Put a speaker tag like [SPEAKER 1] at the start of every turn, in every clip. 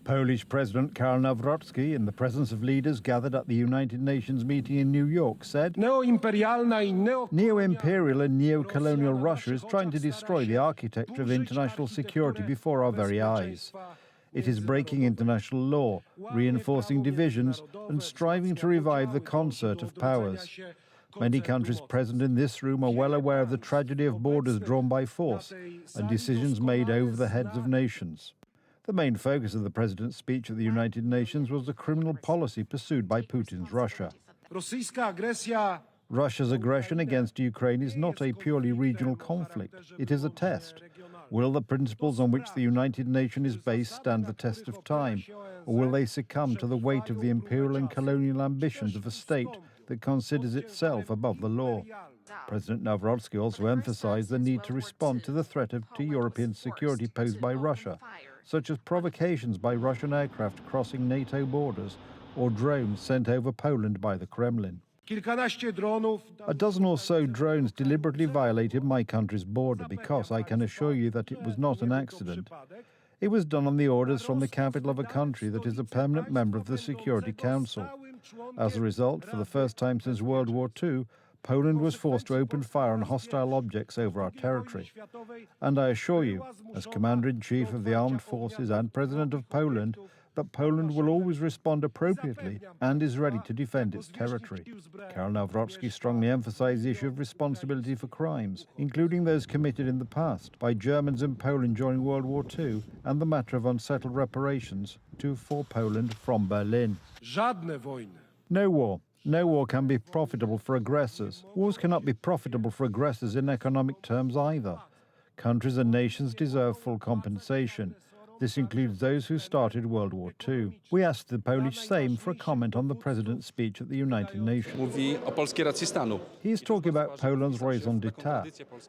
[SPEAKER 1] Polish President Karol Nawrocki, in the presence of leaders gathered at the United Nations meeting in New York, said, "Neo-imperial and neo-colonial Russia is trying to destroy the architecture of international security before our very eyes. It is breaking international law, reinforcing divisions, and striving to revive the concert of powers. Many countries present in this room are well aware of the tragedy of borders drawn by force and decisions made over the heads of nations." The main focus of the president's speech at the United Nations was the criminal policy pursued by Putin's Russia. Russia's aggression against Ukraine is not a purely regional conflict. It is a test. Will the principles on which the United Nations is based stand the test of time, or will they succumb to the weight of the imperial and colonial ambitions of a state that considers itself above the law? President Nawrocki also emphasized the need to respond to the threat to European security posed by Russia, such as provocations by Russian aircraft crossing NATO borders or drones sent over Poland by the Kremlin. A dozen or so drones deliberately violated my country's border because I can assure you that it was not an accident. It was done on the orders from the capital of a country that is a permanent member of the Security Council. As a result, for the first time since World War II, Poland was forced to open fire on hostile objects over our territory. And I assure you, as Commander-in-Chief of the Armed Forces and President of Poland, that Poland will always respond appropriately and is ready to defend its territory. Karol Nawrocki strongly emphasized the issue of responsibility for crimes, including those committed in the past by Germans in Poland during World War II, and the matter of unsettled reparations for Poland from Berlin. No war can be profitable for aggressors. Wars cannot be profitable for aggressors in economic terms either. Countries and nations deserve full compensation. This includes those who started World War II. We asked the Polish Sejm for a comment on the president's speech at the United Nations. He is talking about Poland's raison d'etat,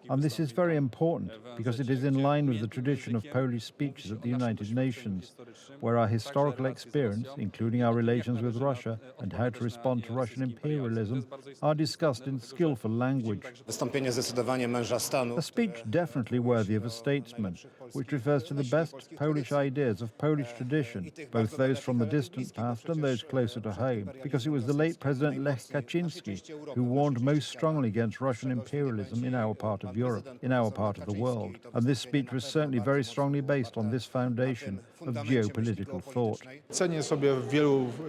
[SPEAKER 1] and this is very important because it is in line with the tradition of Polish speeches at the United Nations, where our historical experience, including our relations with Russia and how to respond to Russian imperialism, are discussed in skillful language. A speech definitely worthy of a statesman, which refers to the best Polish ideas of Polish tradition, both those from the distant past and those closer to home, because it was the late President Lech Kaczynski who warned most strongly against Russian imperialism in our part of Europe, in our part of the world. And this speech was certainly very strongly based on this foundation of geopolitical thought.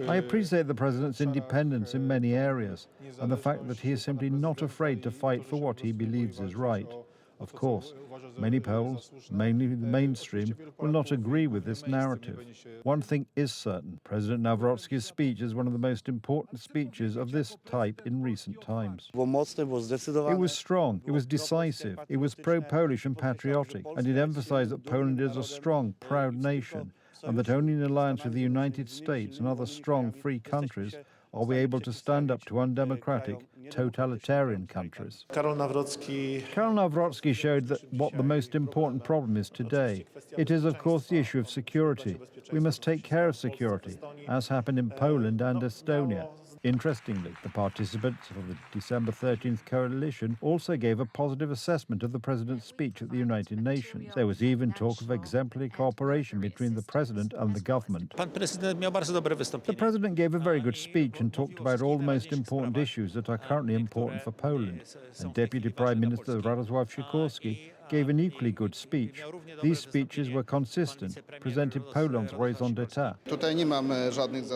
[SPEAKER 1] I appreciate the president's independence in many areas, and the fact that he is simply not afraid to fight for what he believes is right. Of course, many Poles, mainly the mainstream, will not agree with this narrative. One thing is certain: President Nawrocki's speech is one of the most important speeches of this type in recent times. It was strong, it was decisive, it was pro-Polish and patriotic, and it emphasized that Poland is a strong, proud nation, and that only in alliance with the United States and other strong, free countries are we able to stand up to undemocratic, totalitarian countries. Karol Nawrocki showed that what the most important problem is today. It is, of course, the issue of security. We must take care of security, as happened in Poland and Estonia. Interestingly, the participants of the December 13th coalition also gave a positive assessment of the president's speech at the United Nations. There was even talk of exemplary cooperation between the president and the government. The president gave a very good speech and talked about all the most important issues that are currently important for Poland. And Deputy Prime Minister Radosław Sikorski gave an equally good speech. These speeches were consistent, presented Poland's raison d'etat.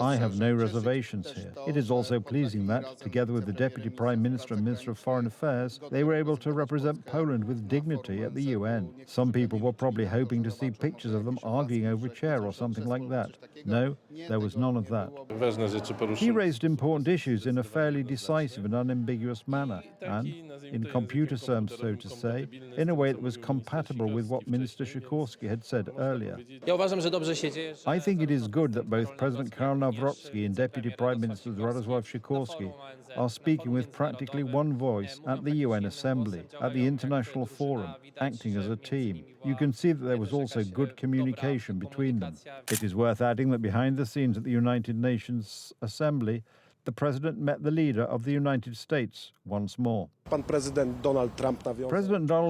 [SPEAKER 1] I have no reservations here. It is also pleasing that, together with the Deputy Prime Minister and Minister of Foreign Affairs, they were able to represent Poland with dignity at the UN. Some people were probably hoping to see pictures of them arguing over a chair or something like that. No, there was none of that. He raised important issues in a fairly decisive and unambiguous manner, and, in computer terms, so to say, in a way that was compatible with what Minister Sikorski had said earlier. I think it is good that both President Karol Nawrocki and Deputy Prime Minister Radosław Sikorski are speaking with practically one voice at the UN Assembly, at the International Forum, acting as a team. You can see that there was also good communication between them. It is worth adding that behind the scenes at the United Nations Assembly, the president met the leader of the United States once more. President Donald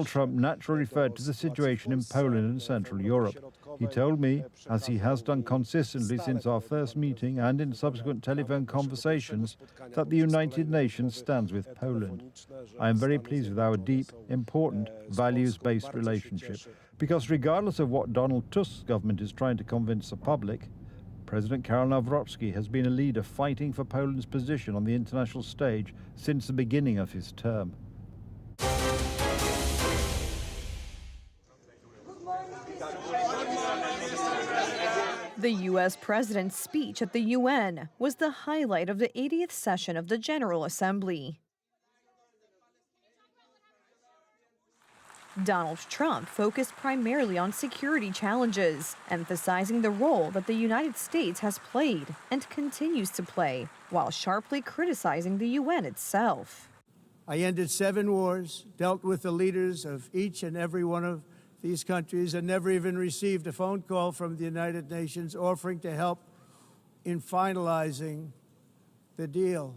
[SPEAKER 1] Trump naturally referred to the situation in Poland and Central Europe. He told me, as he has done consistently since our first meeting and in subsequent telephone conversations, that the United Nations stands with Poland. I am very pleased with our deep, important, values-based relationship, because regardless of what Donald Tusk's government is trying to convince the public, President Karol Nawrocki has been a leader fighting for Poland's position on the international stage since the beginning of his term.
[SPEAKER 2] The U.S. president's speech at the UN was the highlight of the 80th session of the General Assembly. Donald Trump focused primarily on security challenges, emphasizing the role that the United States has played and continues to play, while sharply criticizing the UN itself.
[SPEAKER 3] I ended 7 wars, dealt with the leaders of each and every one of these countries, and never even received a phone call from the United Nations offering to help in finalizing the deal.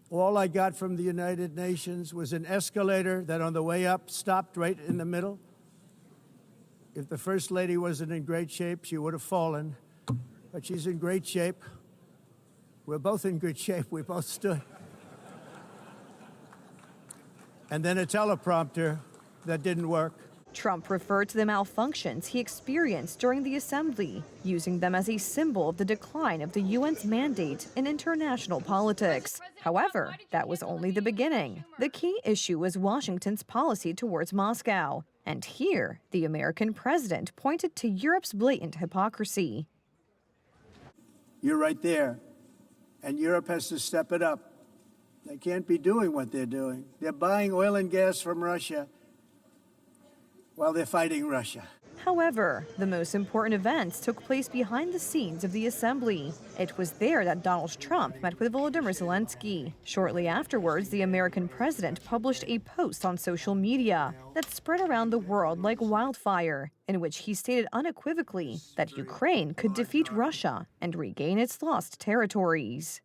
[SPEAKER 3] All I got from the United Nations was an escalator that on the way up stopped right in the middle. If the First Lady wasn't in great shape, she would have fallen, but she's in great shape. We're both in good shape. We both stood. And then a teleprompter that didn't work.
[SPEAKER 2] Trump referred to the malfunctions he experienced during the assembly, using them as a symbol of the decline of the UN's mandate in international politics. However, that was only the beginning. The key issue was Washington's policy towards Moscow. And here, the American president pointed to Europe's blatant hypocrisy.
[SPEAKER 3] You're right there, and Europe has to step it up. They can't be doing what they're doing. They're buying oil and gas from Russia while they're fighting Russia.
[SPEAKER 2] However, the most important events took place behind the scenes of the assembly. It was there that Donald Trump met with Volodymyr Zelensky. Shortly afterwards, the American president published a post on social media that spread around the world like wildfire, in which he stated unequivocally that Ukraine could defeat Russia and regain its lost territories.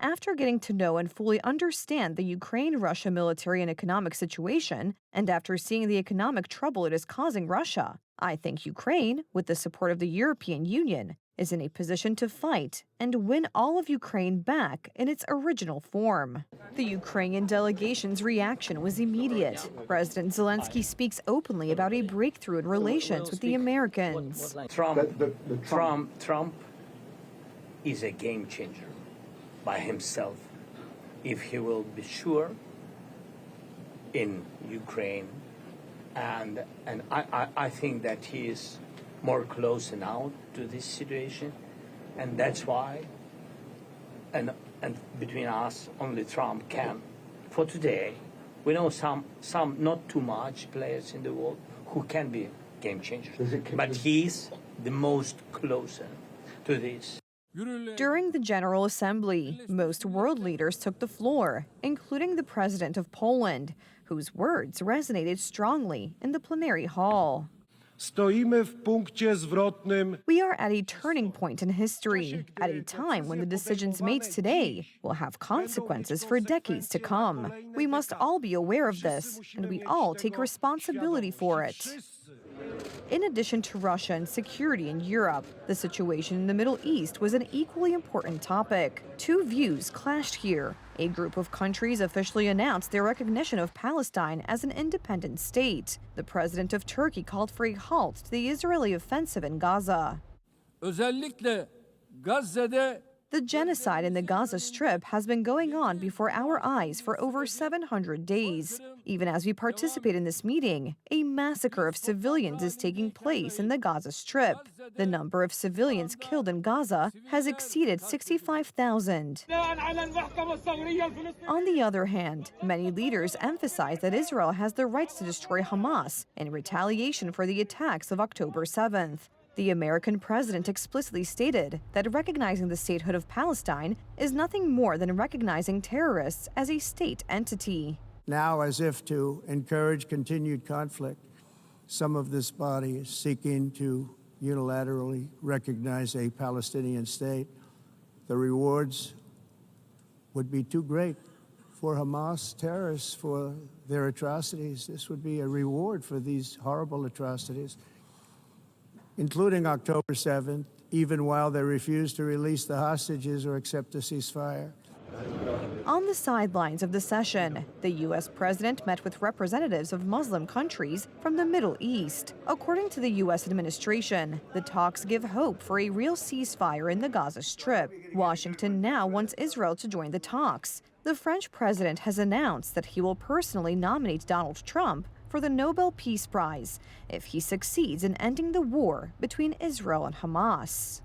[SPEAKER 2] After getting to know and fully understand the Ukraine-Russia military and economic situation, and after seeing the economic trouble it is causing Russia, I think Ukraine, with the support of the European Union, is in a position to fight and win all of Ukraine back in its original form. The Ukrainian delegation's reaction was immediate. President Zelensky speaks openly about a breakthrough in relations with the Americans.
[SPEAKER 4] Trump is a game changer by himself, if he will be sure in Ukraine, and I think that he is more close now to this situation, and that's why, and between us, only Trump can. For today, we know some not too much players in the world who can be game changers, but he's the most closer to this.
[SPEAKER 2] During the General Assembly, most world leaders took the floor, including the president of Poland, whose words resonated strongly in the plenary hall. We are at a turning point in history, at a time when the decisions made today will have consequences for decades to come. We must all be aware of this, and we all take responsibility for it. In addition to Russia and security in Europe, the situation in the Middle East was an equally important topic. Two views clashed here. A group of countries officially announced their recognition of Palestine as an independent state. The president of Turkey called for a halt to the Israeli offensive in Gaza. The genocide in the Gaza Strip has been going on before our eyes for over 700 days. Even as we participate in this meeting, a massacre of civilians is taking place in the Gaza Strip. The number of civilians killed in Gaza has exceeded 65,000. On the other hand, many leaders emphasize that Israel has the rights to destroy Hamas in retaliation for the attacks of October 7th. The American president explicitly stated that recognizing the statehood of Palestine is nothing more than recognizing terrorists as a state entity.
[SPEAKER 3] Now, as if to encourage continued conflict, some of this body is seeking to unilaterally recognize a Palestinian state. the rewards would be too great for Hamas terrorists for their atrocities. This would be a reward for these horrible atrocities, including October 7th, even while they refuse to release the hostages or accept a ceasefire.
[SPEAKER 2] On the sidelines of the session, the U.S. president met with representatives of Muslim countries from the Middle East. According to the U.S. administration, the talks give hope for a real ceasefire in the Gaza Strip. Washington now wants Israel to join the talks. The French president has announced that he will personally nominate Donald Trump for the Nobel Peace Prize if he succeeds in ending the war between Israel and Hamas.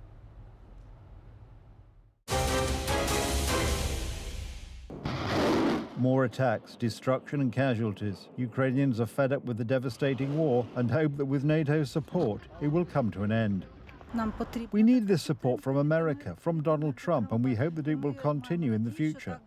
[SPEAKER 1] More attacks, destruction and casualties. Ukrainians are fed up with the devastating war and hope that with NATO's support, it will come to an end. We need this support from America, from Donald Trump, and we hope that it will continue in the future.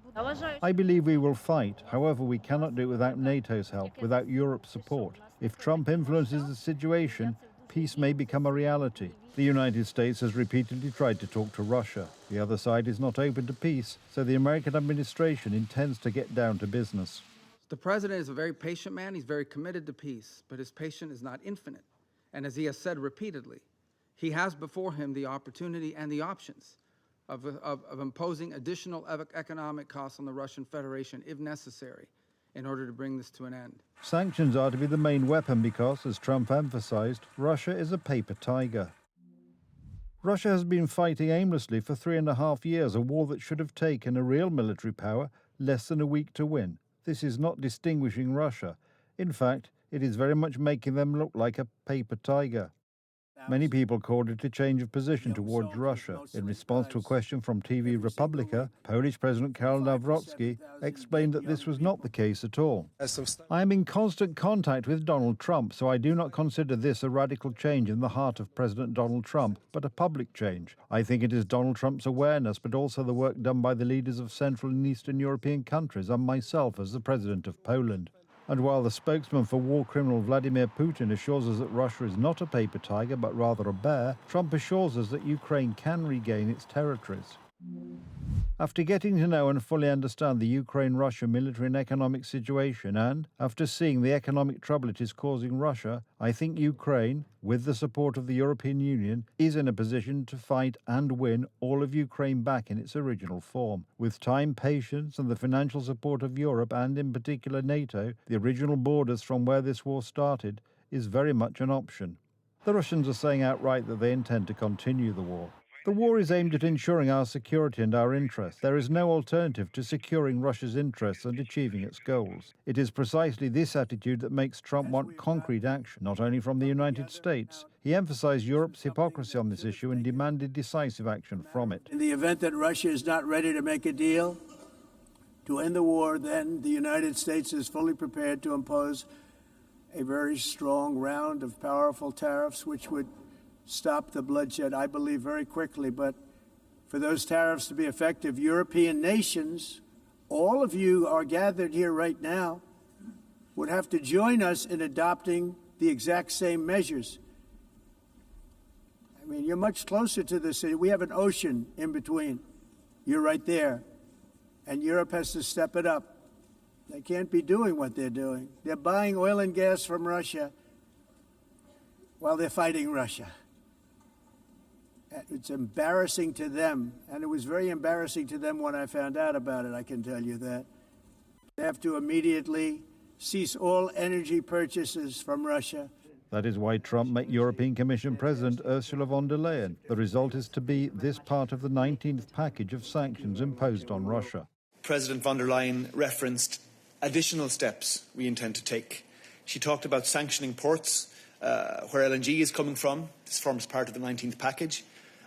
[SPEAKER 1] I believe we will fight. However, we cannot do it without NATO's help, without Europe's support. If Trump influences the situation, peace may become a reality. The United States has repeatedly tried to talk to Russia. The other side is not open to peace, so the American administration intends to get down to business.
[SPEAKER 5] The president is a very patient man. He's very committed to peace, but his patience is not infinite. And as he has said repeatedly, he has before him the opportunity and the options of imposing additional economic costs on the Russian Federation if necessary in order to bring this to an end.
[SPEAKER 1] Sanctions are to be the main weapon because, as Trump emphasized, Russia is a paper tiger. Russia has been fighting aimlessly for 3.5 years, a war that should have taken a real military power less than a week to win. This is not distinguishing Russia. In fact, it is very much making them look like a paper tiger. Many people called it a change of position towards Russia. In response to a question from TV Republika, Polish President Karol Nawrocki explained that this was not the case at all. I am in constant contact with Donald Trump, so I do not consider this a radical change in the heart of President Donald Trump, but a public change. I think it is Donald Trump's awareness, but also the work done by the leaders of Central and Eastern European countries and myself as the President of Poland. And while the spokesman for war criminal Vladimir Putin assures us that Russia is not a paper tiger, but rather a bear, Trump assures us that Ukraine can regain its territories. After getting to know and fully understand the Ukraine-Russia military and economic situation, and after seeing the economic trouble it is causing Russia, I think Ukraine, with the support of the European Union, is in a position to fight and win all of Ukraine back in its original form. With time, patience, and the financial support of Europe, and in particular NATO, the original borders from where this war started is very much an option. The Russians are saying outright that they intend to continue the war. The war is aimed at ensuring our security and our interests. There is no alternative to securing Russia's interests and achieving its goals. It is precisely this attitude that makes Trump want concrete action, not only from the United States. He emphasized Europe's hypocrisy on this issue and demanded decisive action from it.
[SPEAKER 3] In the event that Russia is not ready to make a deal to end the war, then the United States is fully prepared to impose a very strong round of powerful tariffs, which would stop the bloodshed, I believe, very quickly. But for those tariffs to be effective, European nations, all of you are gathered here right now, would have to join us in adopting the exact same measures. I mean, you're much closer to the city. We have an ocean in between. You're right there. And Europe has to step it up. They can't be doing what they're doing. They're buying oil and gas from Russia while they're fighting Russia. It's embarrassing to them, and it was very embarrassing to them when I found out about it, I can tell you that. They have to immediately cease all energy purchases from Russia.
[SPEAKER 1] That is why Trump met European Commission President Ursula von der Leyen. The result is to be this part of the 19th package of sanctions imposed on Russia.
[SPEAKER 6] President von der Leyen referenced additional steps we intend to take. She talked about sanctioning ports where LNG is coming from. This forms part of the 19th package.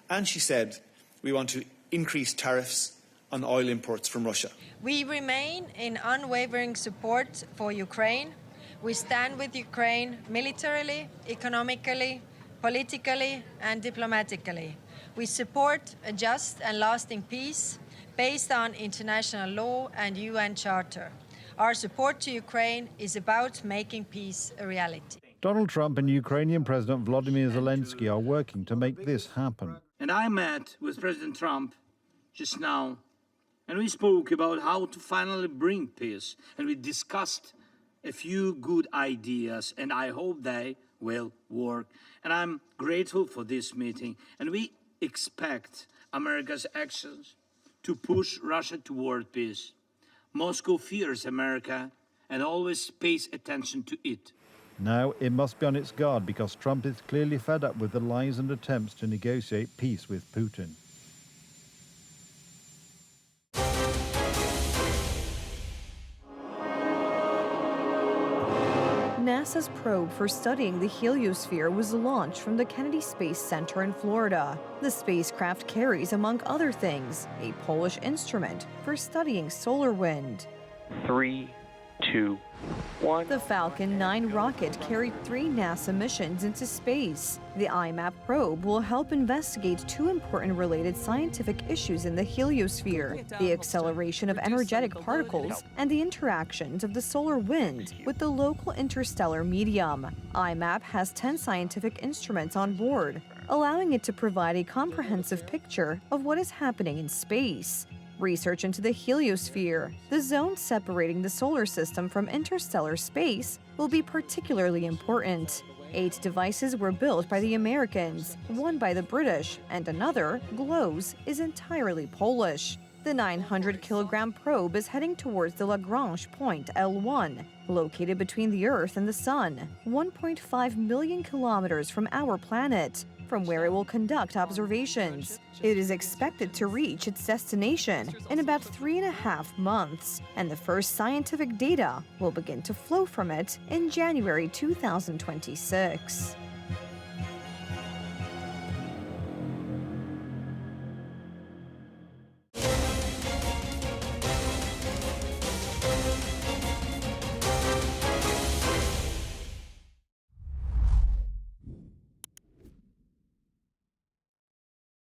[SPEAKER 6] And she said we want to increase tariffs on oil imports from Russia.
[SPEAKER 7] We remain in unwavering support for Ukraine. We stand with Ukraine militarily, economically, politically, and diplomatically. We support a just and lasting peace based on international law and UN Charter. Our support to Ukraine is about making peace a reality.
[SPEAKER 1] Donald Trump and Ukrainian President Volodymyr Zelensky are working to make this happen.
[SPEAKER 8] And I met with President Trump just now, and we spoke about how to finally bring peace, and we discussed a few good ideas, and I hope they will work. And I'm grateful for this meeting, and we expect America's actions to push Russia toward peace. Moscow fears America and always pays attention to it.
[SPEAKER 1] Now it must be on its guard because Trump is clearly fed up with the lies and attempts to negotiate peace with Putin.
[SPEAKER 2] NASA's probe for studying the heliosphere was launched from the Kennedy Space Center in Florida. The spacecraft carries, among other things, a Polish instrument for studying solar wind.
[SPEAKER 9] 3, 2, 1.
[SPEAKER 2] The Falcon 9 rocket carried 3 NASA missions into space. The IMAP probe will help investigate 2 important related scientific issues in the heliosphere: the acceleration of energetic particles and the interactions of the solar wind with the local interstellar medium. IMAP has 10 scientific instruments on board, allowing it to provide a comprehensive picture of what is happening in space. Research into the heliosphere, the zone separating the solar system from interstellar space, will be particularly important. 8 devices were built by the Americans, 1 by the British, and another, GLOWS, is entirely Polish. The 900-kilogram probe is heading towards the Lagrange point L1, located between the Earth and the Sun, 1.5 million kilometers from our planet, from where it will conduct observations. It is expected to reach its destination in about 3.5 months, and the first scientific data will begin to flow from it in January 2026.